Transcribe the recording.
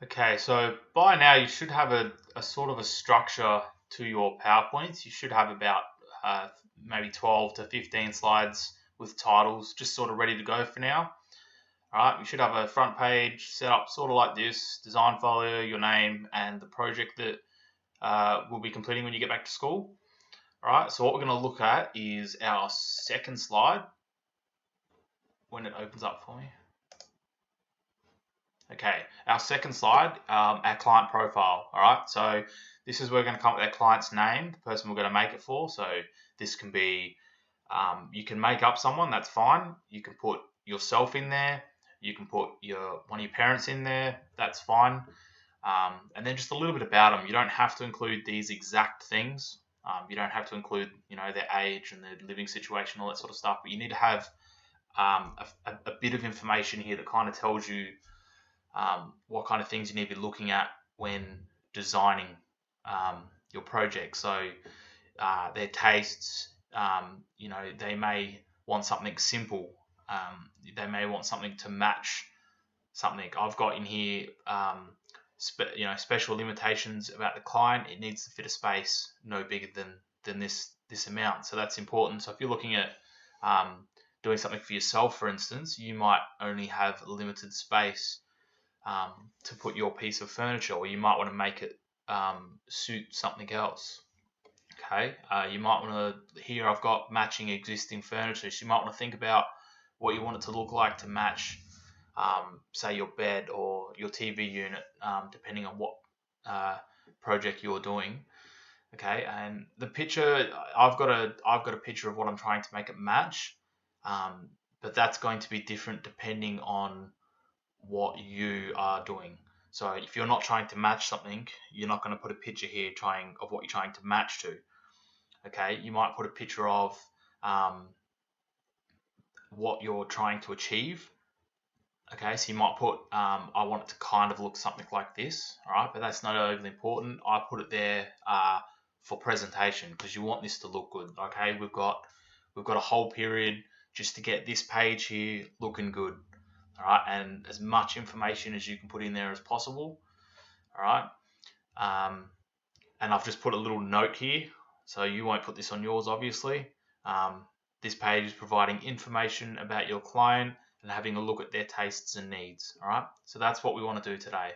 Okay, so by now you should have a sort of a structure to your PowerPoints. You should have about uh, maybe 12 to 15 slides with titles just sort of ready to go for now. All right, you should have a front page set up sort of like this, design folio, your name, and the project that we'll be completing when you get back to school. All right, so what we're going to look at is our second slide when it opens up for me. Okay, our second slide, our client profile. All right, so this is where we're going to come up with our client's name, the person we're going to make it for. So this can be, you can make up someone, that's fine. You can put yourself in there. You can put one of your parents in there, that's fine. And then just a little bit about them. You don't have to include these exact things. You don't have to include, their age and their living situation, all that sort of stuff. But you need to have a bit of information here that kind of tells you what kind of things you need to be looking at when designing your project. So their tastes, they may want something simple. They may want something to match something. I've got in here, special limitations about the client. It needs to fit a space no bigger than this amount. So that's important. So if you're looking at doing something for yourself, for instance, you might only have a limited space to put your piece of furniture, or you might want to make it suit something else. Okay, you might want to. Here I've got matching existing furniture, so you might want to think about what you want it to look like to match, say, your bed or your TV unit, depending on what project you're doing. Okay, and the picture, I've got a picture of what I'm trying to make it match, but that's going to be different depending on what you are doing. So if you're not trying to match something, you're not going to put a picture here trying of what you're trying to match to. Okay, you might put a picture of um, what you're trying to achieve. Okay, so you might put I want it to kind of look something like this. All right, but that's not overly important. I put it there for presentation because you want this to look good. Okay, we've got a whole period just to get this page here looking good. All right, and as much information as you can put in there as possible. All right, um, and I've just put a little note here, so you won't put this on yours, obviously. Um, this page is providing information about your client and having a look at their tastes and needs. All right, so that's what we want to do today.